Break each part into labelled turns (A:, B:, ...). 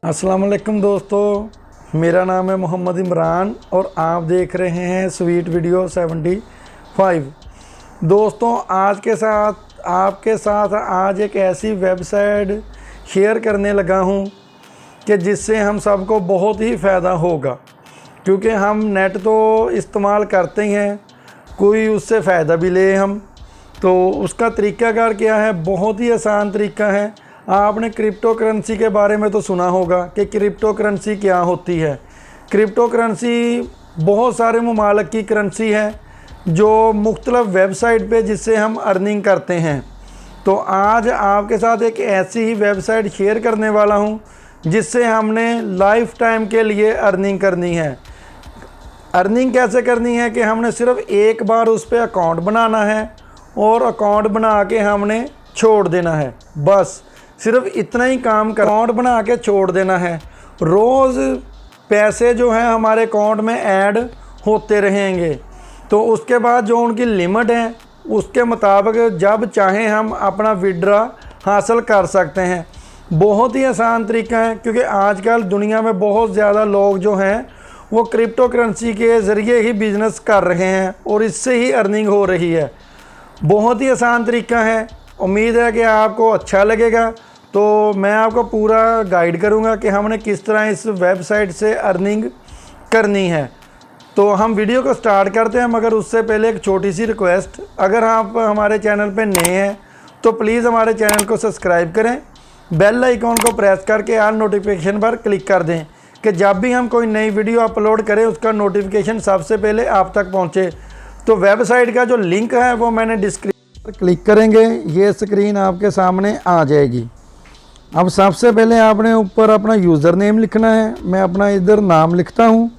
A: अस्सलाम वालेकुम दोस्तों, मेरा नाम है मोहम्मद इमरान और आप देख रहे हैं स्वीट वीडियो 75। दोस्तों, आपके साथ आज एक ऐसी वेबसाइट शेयर करने लगा हूं कि जिससे हम सबको बहुत ही फ़ायदा होगा, क्योंकि हम नेट तो इस्तेमाल करते ही हैं, कोई उससे फ़ायदा भी ले हम। तो उसका तरीक़ाकार क्या है? बहुत ही आसान तरीका है। आपने क्रिप्टो करेंसी के बारे में तो सुना होगा कि क्रिप्टो करेंसी क्या होती है। क्रिप्टो करेंसी बहुत सारे ममालिक की करेंसी है जो मुख्तलिफ वेबसाइट पे जिससे हम अर्निंग करते हैं। तो आज आपके साथ एक ऐसी ही वेबसाइट शेयर करने वाला हूं जिससे हमने लाइफ टाइम के लिए अर्निंग करनी है। अर्निंग कैसे करनी है कि हमने सिर्फ एक बार उस पर अकाउंट बनाना है और अकाउंट बना के हमने छोड़ देना है। बस सिर्फ इतना ही काम कर, अकाउंट बना के छोड़ देना है। रोज़ पैसे जो हैं हमारे अकाउंट में ऐड होते रहेंगे। तो उसके बाद जो उनकी लिमिट है उसके मुताबिक जब चाहें हम अपना विड्रा हासिल कर सकते हैं। बहुत ही आसान तरीका है, क्योंकि आजकल दुनिया में बहुत ज़्यादा लोग जो हैं वो क्रिप्टो करेंसी के ज़रिए ही बिज़नेस कर रहे हैं और इससे ही अर्निंग हो रही है। बहुत ही आसान तरीका है। उम्मीद है कि आपको अच्छा लगेगा। तो मैं आपको पूरा गाइड करूंगा कि हमने किस तरह इस वेबसाइट से अर्निंग करनी है। तो हम वीडियो को स्टार्ट करते हैं, मगर उससे पहले एक छोटी सी रिक्वेस्ट, अगर आप हमारे चैनल पर नए हैं तो प्लीज़ हमारे चैनल को सब्सक्राइब करें, बेल आइकॉन को प्रेस करके ऑल नोटिफिकेशन पर क्लिक कर दें कि जब भी हम कोई नई वीडियो अपलोड करें उसका नोटिफिकेशन सबसे पहले आप तक पहुँचे। तो वेबसाइट का जो लिंक है वो मैंने डिस्क्रिप्शन पर क्लिक करेंगे, ये स्क्रीन आपके सामने आ जाएगी। अब सबसे पहले आपने ऊपर अपना यूज़र नेम लिखना है। मैं अपना इधर नाम लिखता हूँ।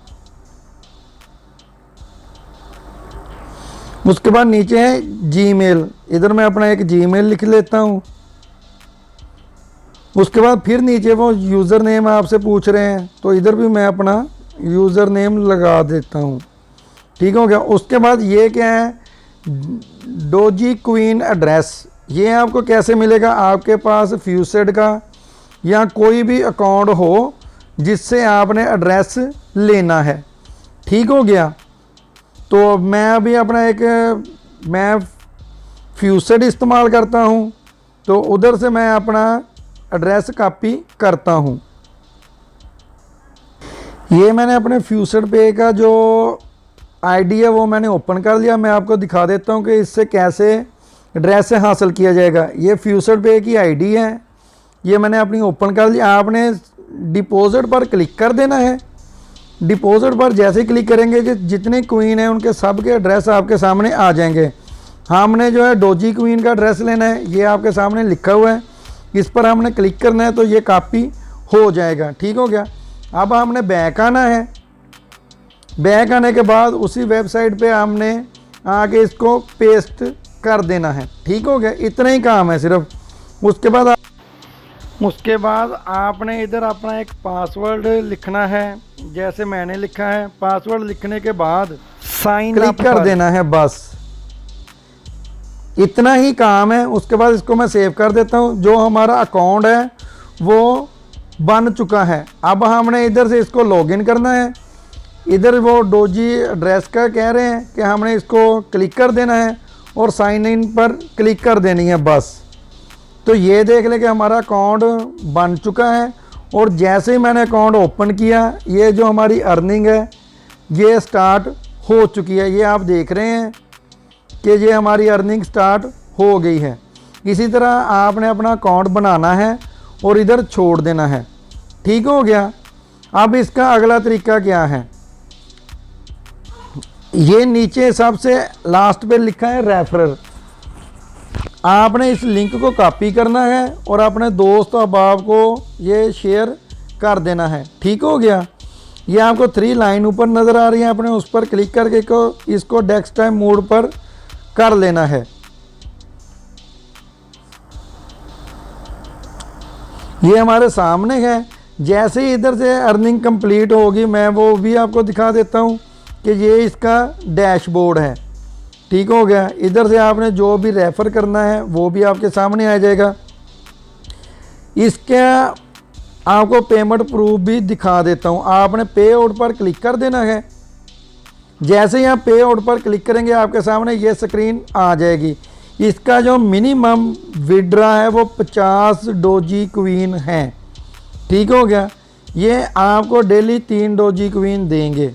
A: उसके बाद नीचे है जीमेल, इधर मैं अपना एक जीमेल लिख लेता हूँ। उसके बाद फिर नीचे वो यूज़र नेम आपसे पूछ रहे हैं, तो इधर भी मैं अपना यूज़र नेम लगा देता हूँ। ठीक हो गया। उसके बाद ये क्या है, डोजी क्वीन एड्रेस। ये आपको कैसे मिलेगा? आपके पास फ्यूसेड का या कोई भी अकाउंट हो जिससे आपने एड्रेस लेना है। ठीक हो गया। तो मैं अभी अपना मैं फ्यूसेड इस्तेमाल करता हूँ, तो उधर से मैं अपना एड्रेस कॉपी करता हूँ। ये मैंने अपने फ्यूसेड पे का जो आईडी है वो मैंने ओपन कर लिया। मैं आपको दिखा देता हूँ कि इससे कैसे एड्रेस से हासिल किया जाएगा। ये फ्यूसेड पे की आईडी है, ये मैंने अपनी ओपन कर लिया। आपने डिपॉजिट पर क्लिक कर देना है। डिपॉजिट पर जैसे ही क्लिक करेंगे जितने क्वीन हैं उनके सब के एड्रेस आपके सामने आ जाएंगे। हमने जो है डोजी क्वीन का एड्रेस लेना है, ये आपके सामने लिखा हुआ है। इस पर हमने क्लिक करना है तो ये कॉपी हो जाएगा। ठीक हो गया। अब हमने बैक आना है। बैक आने के बाद उसी वेबसाइट पे हमने आके इसको पेस्ट कर देना है। ठीक हो गया। इतना ही काम है सिर्फ। उसके बाद आपने इधर अपना एक पासवर्ड लिखना है, जैसे मैंने लिखा है। पासवर्ड लिखने के बाद साइन क्लिक कर देना है। बस इतना ही काम है। उसके बाद इसको मैं सेव कर देता हूँ। जो हमारा अकाउंट है वो बन चुका है। अब हमने इधर से इसको लॉगिन करना है। इधर वो डोजी एड्रेस का कह रहे हैं कि हमने इसको क्लिक कर देना है और साइन इन पर क्लिक कर देनी है। बस तो ये देख लें कि हमारा अकाउंट बन चुका है। और जैसे ही मैंने अकाउंट ओपन किया, ये जो हमारी अर्निंग है ये स्टार्ट हो चुकी है। ये आप देख रहे हैं कि ये हमारी अर्निंग स्टार्ट हो गई है। इसी तरह आपने अपना अकाउंट बनाना है और इधर छोड़ देना है। ठीक हो गया। अब इसका अगला तरीका क्या है? ये नीचे सबसे लास्ट पे लिखा है रेफरर। आपने इस लिंक को कॉपी करना है और अपने दोस्त अहबाब को ये शेयर कर देना है। ठीक हो गया। ये आपको 3 लाइन ऊपर नज़र आ रही है, आपने उस पर क्लिक करके इसको डेस्कटॉप मोड पर कर लेना है। ये हमारे सामने है। जैसे ही इधर से अर्निंग कंप्लीट होगी मैं वो भी आपको दिखा देता हूँ कि ये इसका डैशबोर्ड है। ठीक हो गया। इधर से आपने जो भी रेफ़र करना है वो भी आपके सामने आ जाएगा। इसका आपको पेमेंट प्रूफ भी दिखा देता हूँ। आपने पे आउट पर क्लिक कर देना है। जैसे ही आप पे आउट पर क्लिक करेंगे आपके सामने ये स्क्रीन आ जाएगी। इसका जो मिनिमम विड्रा है वो 50 डोजी क्वीन है। ठीक हो गया। ये आपको डेली 3 डोजी क्वीन देंगे,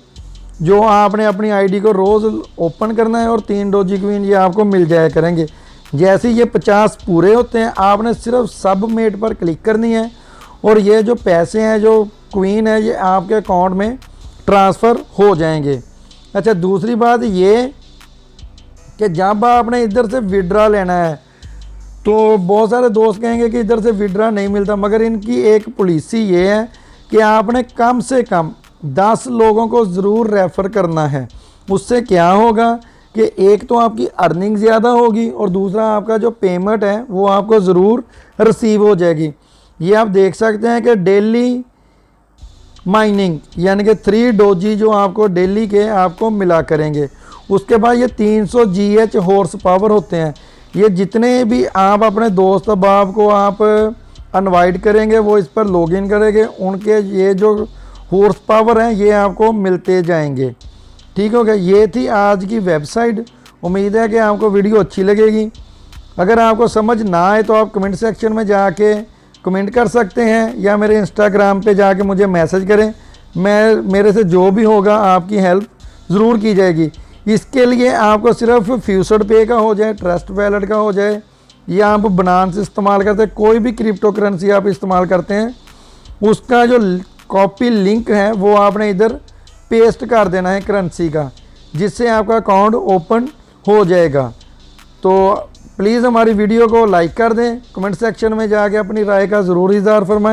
A: जो आपने अपनी आईडी को रोज़ ओपन करना है और 3 डोजी क्वीन ये आपको मिल जाया करेंगे। जैसे ये 50 पूरे होते हैं आपने सिर्फ सबमिट पर क्लिक करनी है और ये जो पैसे हैं, जो क्वीन है, ये आपके अकाउंट में ट्रांसफ़र हो जाएंगे। अच्छा, दूसरी बात ये कि जब आपने इधर से विड्रा लेना है तो बहुत सारे दोस्त कहेंगे कि इधर से विड्रा नहीं मिलता, मगर इनकी एक पॉलिसी ये है कि आपने कम से कम 10 लोगों को ज़रूर रेफ़र करना है। उससे क्या होगा कि एक तो आपकी अर्निंग ज़्यादा होगी और दूसरा आपका जो पेमेंट है वो आपको ज़रूर रिसीव हो जाएगी। ये आप देख सकते हैं कि डेली माइनिंग यानी कि 3 डोजी जो आपको डेली के आपको मिला करेंगे। उसके बाद ये 300 GH हॉर्स पावर होते हैं। ये जितने भी आप अपने दोस्त अहबाब को आप इनवाइट करेंगे वो इस पर लॉगिन करेंगे, उनके ये जो हॉर्स पावर हैं ये आपको मिलते जाएंगे। ठीक हो गया। ये थी आज की वेबसाइट। उम्मीद है कि आपको वीडियो अच्छी लगेगी। अगर आपको समझ ना आए तो आप कमेंट सेक्शन में जाके कमेंट कर सकते हैं या मेरे इंस्टाग्राम पे जाके मुझे मैसेज करें। मेरे से जो भी होगा आपकी हेल्प ज़रूर की जाएगी। इसके लिए आपको सिर्फ फ्यूचर पे का हो जाए, ट्रस्ट वैलेट का हो जाए, या आप बनांस इस्तेमाल करते हैं, कोई भी क्रिप्टो करेंसी आप इस्तेमाल करते हैं, उसका जो कॉपी लिंक है वो आपने इधर पेस्ट कर देना है करेंसी का, जिससे आपका अकाउंट ओपन हो जाएगा। तो प्लीज़ हमारी वीडियो को लाइक कर दें, कमेंट सेक्शन में जाके अपनी राय का ज़रूर इज़हार फरमाएं।